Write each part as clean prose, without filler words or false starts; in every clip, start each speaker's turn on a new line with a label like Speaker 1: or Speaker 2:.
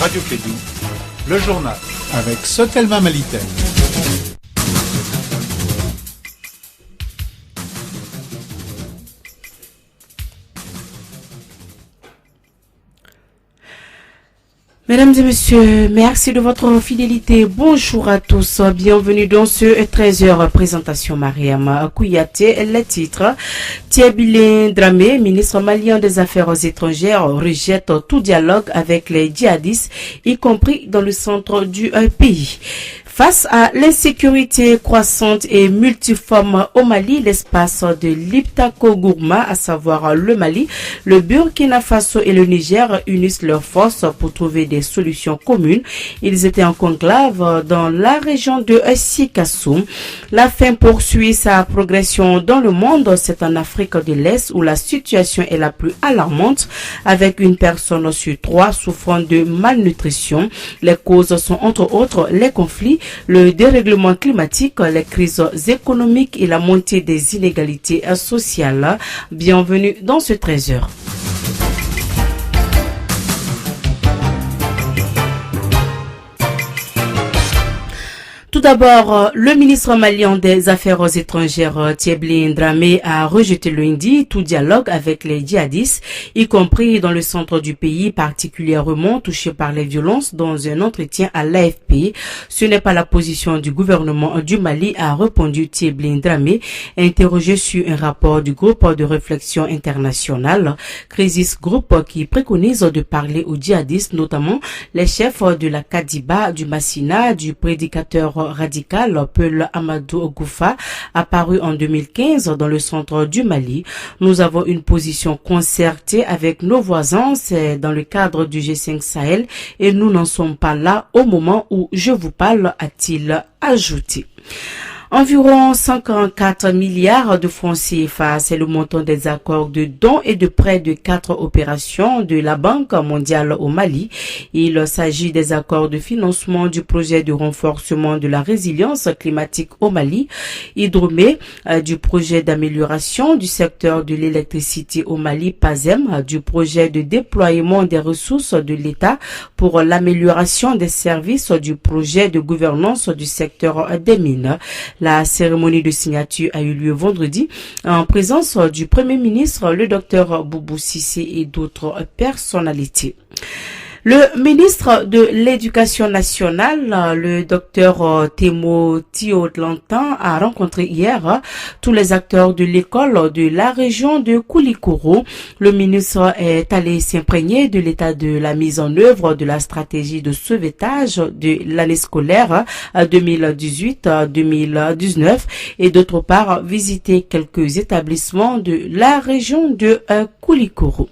Speaker 1: Radio Kédou, le journal avec Sotelma Malitel.
Speaker 2: Mesdames et messieurs, merci de votre fidélité. Bonjour à tous. Bienvenue dans ce 13h présentation Mariam Kouyaté. Les titres. Tiebilé Dramé, ministre malien des Affaires étrangères, rejette tout dialogue avec les djihadistes, y compris dans le centre du pays. Face à l'insécurité croissante et multiforme au Mali, l'espace de l'Iptako Gourma, à savoir le Mali, le Burkina Faso et le Niger unissent leurs forces pour trouver des solutions communes. Ils étaient en conclave dans la région de Sikassou. La faim poursuit sa progression dans le monde. C'est en Afrique de l'Est où la situation est la plus alarmante, avec une personne sur 3 souffrant de malnutrition. Les causes sont entre autres les conflits, le dérèglement climatique, les crises économiques et la montée des inégalités sociales. Bienvenue dans ce 13h. Tout d'abord, le ministre malien des Affaires étrangères, Tiebilé Dramé, a rejeté lundi tout dialogue avec les djihadistes, y compris dans le centre du pays, particulièrement touché par les violences. Dans un entretien à l'AFP, ce n'est pas la position du gouvernement du Mali, a répondu Tiebilé Dramé, interrogé sur un rapport du groupe de réflexion internationale, Crisis Group, qui préconise de parler aux djihadistes, notamment les chefs de la Kadiba, du Massina, du prédicateur radical Peul Amadou Goufa, apparu en 2015 dans le centre du Mali. Nous avons une position concertée avec nos voisins, c'est dans le cadre du G5 Sahel et nous n'en sommes pas là au moment où je vous parle, a-t-il ajouté. Environ 144 milliards de francs CFA, c'est le montant des accords de dons et de prêts de 4 opérations de la Banque mondiale au Mali. Il s'agit des accords de financement du projet de renforcement de la résilience climatique au Mali, Hydromé, du projet d'amélioration du secteur de l'électricité au Mali, PASEM, du projet de déploiement des ressources de l'État pour l'amélioration des services du projet de gouvernance du secteur des mines. La cérémonie de signature a eu lieu vendredi en présence du Premier ministre, le docteur Boubou Cissé et d'autres personnalités. Le ministre de l'Éducation nationale, le docteur Temo Tiodlantan, a rencontré hier tous les acteurs de l'école de la région de Koulikoro. Le ministre est allé s'imprégner de l'état de la mise en œuvre de la stratégie de sauvetage de l'année scolaire 2018-2019 et d'autre part visiter quelques établissements de la région de Koulikoro.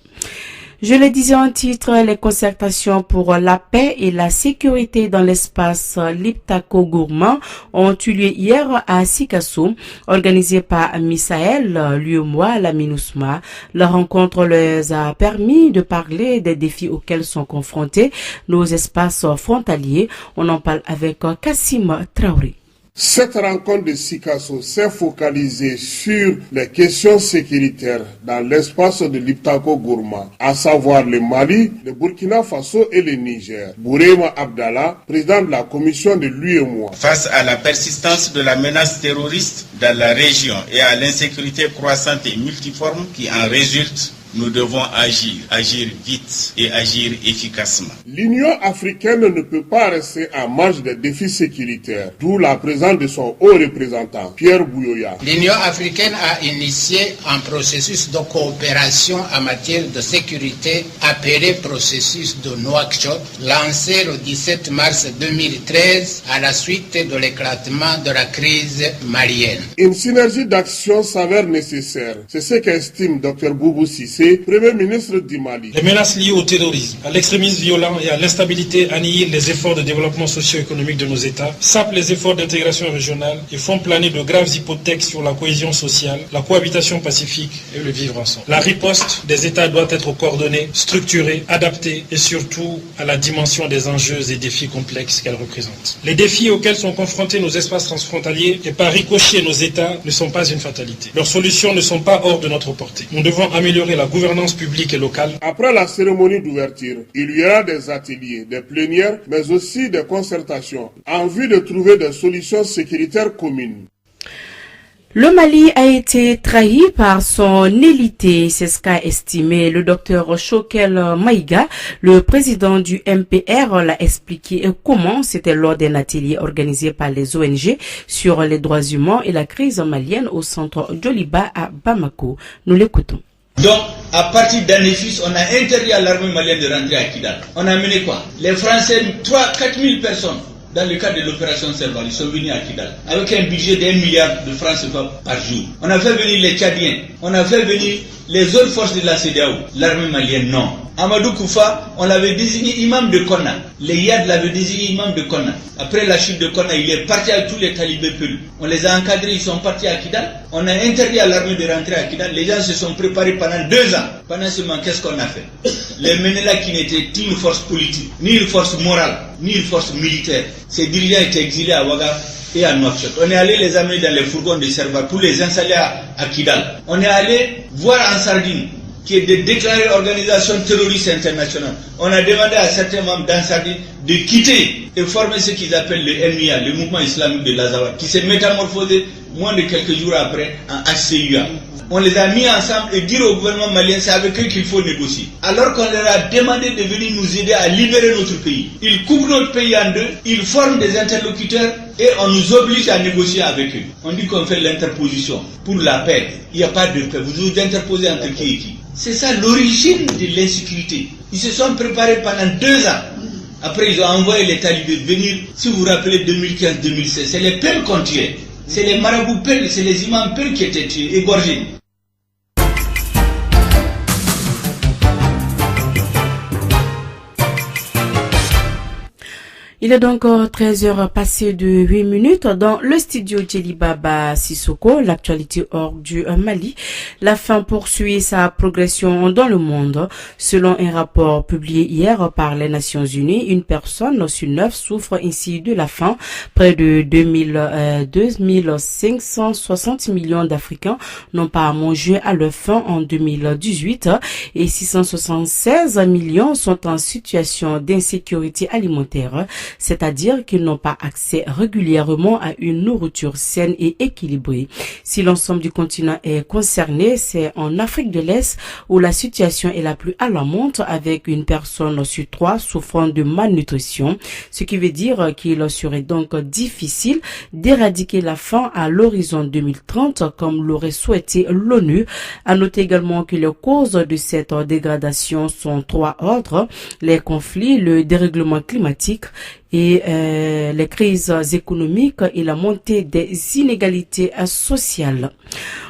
Speaker 2: Je le disais en titre, les concertations pour la paix et la sécurité dans l'espace Liptako Gourma ont eu lieu hier à Sikassou, organisées par Misaël, l'UEMOA, la MINUSMA. La rencontre leur a permis de parler des défis auxquels sont confrontés nos espaces frontaliers. On en parle avec Kassim Traoré.
Speaker 3: Cette rencontre de Sikassou s'est focalisée sur les questions sécuritaires dans l'espace de l'Iptako Gourma, à savoir le Mali, le Burkina Faso et le Niger. Bourema Abdallah, président de la commission de l'UEMOA.
Speaker 4: Face à la persistance de la menace terroriste dans la région et à l'insécurité croissante et multiforme qui en résulte, nous devons agir vite et agir efficacement.
Speaker 3: L'Union africaine ne peut pas rester en marge des défis sécuritaires, d'où la présence de son haut représentant, Pierre Bouyoya.
Speaker 5: L'Union africaine a initié un processus de coopération en matière de sécurité appelé processus de Nouakchott, lancé le 17 mars 2013 à la suite de l'éclatement de la crise malienne.
Speaker 3: Une synergie d'action s'avère nécessaire. C'est ce qu'estime Dr Boubou Cissé, Premier ministre du Mali.
Speaker 6: Les menaces liées au terrorisme, à l'extrémisme violent et à l'instabilité annihilent les efforts de développement socio-économique de nos États, sapent les efforts d'intégration régionale et font planer de graves hypothèques sur la cohésion sociale, la cohabitation pacifique et le vivre ensemble. La riposte des États doit être coordonnée, structurée, adaptée et surtout à la dimension des enjeux et défis complexes qu'elle représente. Les défis auxquels sont confrontés nos espaces transfrontaliers et par ricochet nos États ne sont pas une fatalité. Leurs solutions ne sont pas hors de notre portée. Nous devons améliorer la gouvernance publique et locale.
Speaker 3: Après la cérémonie d'ouverture, il y aura des ateliers, des plénières, mais aussi des concertations en vue de trouver des solutions sécuritaires communes.
Speaker 2: Le Mali a été trahi par son élité, c'est ce qu'a estimé le docteur Choquel Maïga. Le président du MPR l'a expliqué comment c'était lors d'un atelier organisé par les ONG sur les droits humains et la crise malienne au centre Djoliba à Bamako. Nous l'écoutons.
Speaker 7: Donc, à partir d'Anefis, on a interdit à l'armée malienne de rentrer à Kidal. On a mené quoi? Les Français, 4 000 personnes. Dans le cadre de l'opération Serval, ils sont venus à Kidal avec un budget d'1 milliard de francs CFA par jour. On a fait venir les Tchadiens, on a fait venir les autres forces de la CEDEAO. L'armée malienne, non. Amadou Koufa, on l'avait désigné imam de Konna. Les Yad l'avaient désigné imam de Konna. Après la chute de Konna, il est parti avec tous les talibés pelus. On les a encadrés, ils sont partis à Kidal. On a interdit à l'armée de rentrer à Kidal. Les gens se sont préparés pendant 2 ans. Pendant ce moment, qu'est-ce qu'on a fait? Les Menela qui n'étaient ni une force politique, ni une force morale, ni une force militaire. Ces dirigeants étaient exilés à Ouaga et à Nouakchott. On est allé les amener dans les fourgons de Serval pour les installer à Kidal. On est allé voir en Sardine, qui est de déclarée organisation terroriste internationale. On a demandé à certains membres d'Ansardine de quitter et former ce qu'ils appellent le MIA, le mouvement islamique de l'Azawad, qui s'est métamorphosé moins de quelques jours après en HCUA. On les a mis ensemble et dire au gouvernement malien, c'est avec eux qu'il faut négocier. Alors qu'on leur a demandé de venir nous aider à libérer notre pays. Ils coupent notre pays en deux, ils forment des interlocuteurs et on nous oblige à négocier avec eux. On dit qu'on fait l'interposition pour la paix. Il n'y a pas de paix. Vous vous interposez entre qui et qui? C'est ça l'origine de l'insécurité. Ils se sont préparés pendant 2 ans. Après, ils ont envoyé les talibés venir. Si vous vous rappelez 2015-2016, c'est les Peuls qu'on tuait. C'est les marabouts Peuls, c'est les imams Peuls qui étaient tués, égorgés.
Speaker 2: Il est donc 13h passé de 8 minutes dans le studio Djelibaba Sissoko, l'actualité hors du Mali. La faim poursuit sa progression dans le monde. Selon un rapport publié hier par les Nations Unies, une personne sur 9 souffre ainsi de la faim. Près de 2560 millions d'Africains n'ont pas mangé à leur faim en 2018 et 676 millions sont en situation d'insécurité alimentaire. C'est-à-dire qu'ils n'ont pas accès régulièrement à une nourriture saine et équilibrée. Si l'ensemble du continent est concerné, c'est en Afrique de l'Est où la situation est la plus alarmante avec une personne sur 3 souffrant de malnutrition, ce qui veut dire qu'il serait donc difficile d'éradiquer la faim à l'horizon 2030 comme l'aurait souhaité l'ONU. À noter également que les causes de cette dégradation sont 3 ordres, les conflits, le dérèglement climatique et les crises économiques et la montée des inégalités sociales.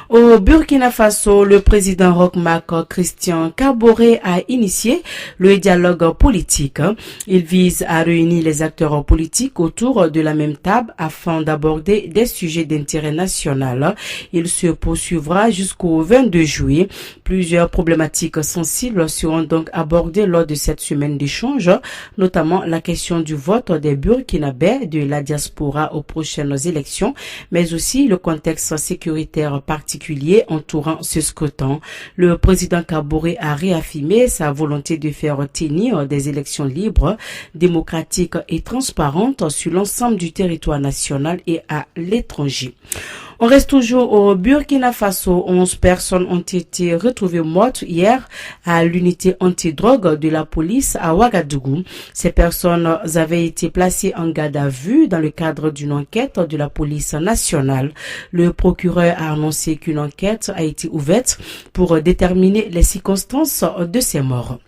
Speaker 2: Au Burkina Faso, le président Roch-Marc Christian Kaboré a initié le dialogue politique. Il vise à réunir les acteurs politiques autour de la même table afin d'aborder des sujets d'intérêt national. Il se poursuivra jusqu'au 22 juillet. Plusieurs problématiques sensibles seront donc abordées lors de cette semaine d'échange, notamment la question du vote des Burkinabés de la diaspora aux prochaines élections, mais aussi le contexte sécuritaire particulier entourant ce scrutin. Le président Kaboré a réaffirmé sa volonté de faire tenir des élections libres, démocratiques et transparentes sur l'ensemble du territoire national et à l'étranger. On reste toujours au Burkina Faso. 11 personnes ont été retrouvées mortes hier à l'unité antidrogue de la police à Ouagadougou. Ces personnes avaient été placées en garde à vue dans le cadre d'une enquête de la police nationale. Le procureur a annoncé qu'une enquête a été ouverte pour déterminer les circonstances de ces morts.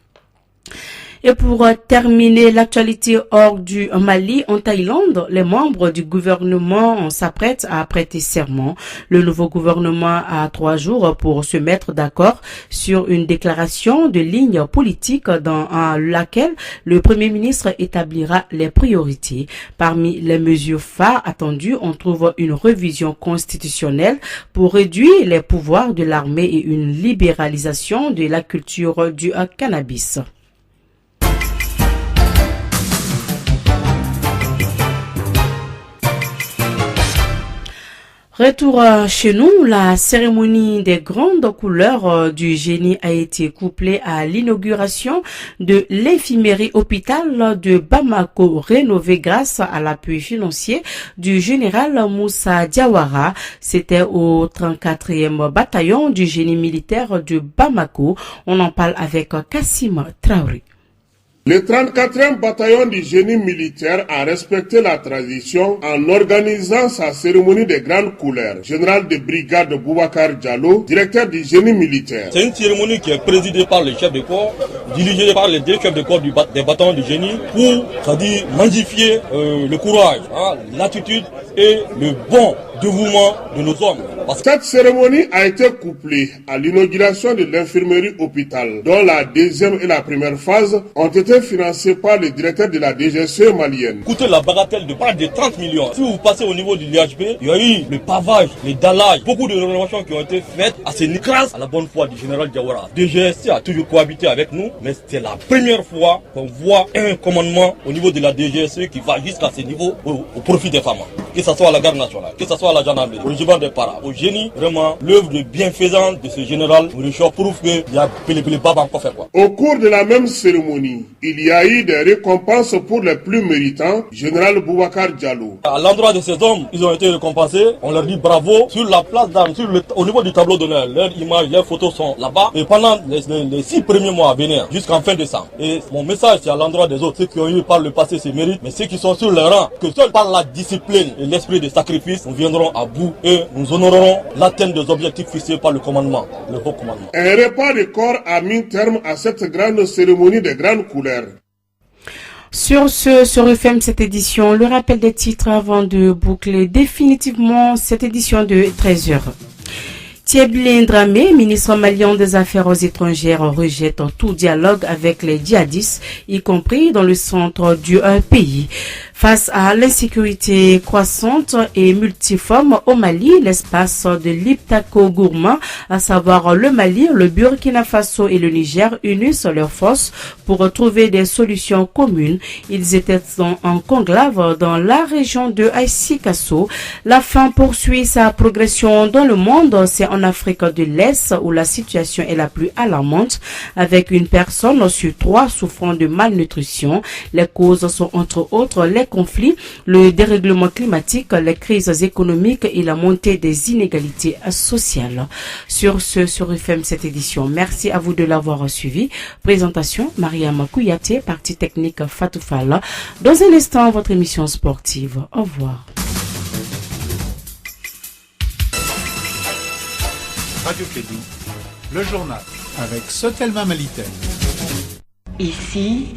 Speaker 2: Et pour terminer l'actualité hors du Mali, en Thaïlande, les membres du gouvernement s'apprêtent à prêter serment. Le nouveau gouvernement a 3 jours pour se mettre d'accord sur une déclaration de ligne politique dans laquelle le Premier ministre établira les priorités. Parmi les mesures phares attendues, on trouve une révision constitutionnelle pour réduire les pouvoirs de l'armée et une libéralisation de la culture du cannabis. Retour chez nous, la cérémonie des grandes couleurs du génie a été couplée à l'inauguration de l'infirmerie hôpital de Bamako, rénovée grâce à l'appui financier du général Moussa Diawara. C'était au 34e bataillon du génie militaire de Bamako. On en parle avec Kassim Traoré.
Speaker 3: Le 34e bataillon du génie militaire a respecté la tradition en organisant sa cérémonie des grandes couleurs. Général de brigade Boubacar Diallo, directeur du génie militaire.
Speaker 8: C'est une cérémonie qui est présidée par le chef de corps, dirigée par les deux chefs de corps des bataillons du génie pour, c'est-à-dire, magnifier le courage, l'attitude et le bon dévouement de nos hommes.
Speaker 3: Cette cérémonie a été couplée à l'inauguration de l'infirmerie hôpital, dont la deuxième et la première phase ont été financées par le directeur de la DGCE malienne.
Speaker 8: Écoutez la bagatelle de près de 30 millions. Si vous passez au niveau du l'IHB, il y a eu le pavage, les dallages, beaucoup de rénovations qui ont été faites à ce grâce à la bonne foi du général Diawara. DGSC a toujours cohabité avec nous, mais c'est la première fois qu'on voit un commandement au niveau de la DGSC qui va jusqu'à ce niveau au profit des femmes. Que ce soit à la garde nationale, que ce soit à la gendarmerie, au régiment des paras, au génie, vraiment, l'œuvre de bienfaisance de ce général Mourichor prouve qu'il y a pile baba encore fait quoi.
Speaker 3: Au cours de la même cérémonie, il y a eu des récompenses pour les plus méritants, général Boubacar Diallo.
Speaker 8: À l'endroit de ces hommes, ils ont été récompensés, on leur dit bravo, sur la place d'armes, au niveau du tableau d'honneur, leurs images, leurs photos sont là-bas, et pendant les 6 premiers mois à venir, jusqu'en fin décembre. Et mon message, c'est à l'endroit des autres, ceux qui ont eu par le passé ces mérites, mais ceux qui sont sur le rang, que seul par la discipline et l'esprit de sacrifice, nous viendrons à bout et nous honorerons l'atteinte des objectifs fixés par le commandement, le haut commandement.
Speaker 3: Un repas de corps a mis terme à cette grande cérémonie des grandes couleurs.
Speaker 2: Sur referme cette édition, le rappel des titres avant de boucler définitivement cette édition de 13h. Tieblin Dramé, ministre malien des Affaires étrangères, rejette tout dialogue avec les djihadistes, y compris dans le centre du pays. Face à l'insécurité croissante et multiforme au Mali, l'espace de l'Iptako Gourma, à savoir le Mali, le Burkina Faso et le Niger, unissent leurs forces pour trouver des solutions communes. Ils étaient en conclave dans la région de Aïsikasso. La faim poursuit sa progression dans le monde. C'est en Afrique de l'Est où la situation est la plus alarmante, avec une personne sur 3 souffrant de malnutrition. Les causes sont entre autres les conflits, le dérèglement climatique, les crises économiques et la montée des inégalités sociales. Sur FM cette édition. Merci à vous de l'avoir suivi. Présentation Mariama Kouyaté, partie technique Fatou Fall. Dans un instant, votre émission sportive. Au revoir.
Speaker 1: Radio Kédou, le journal avec Sotelma Malitel.
Speaker 9: Ici,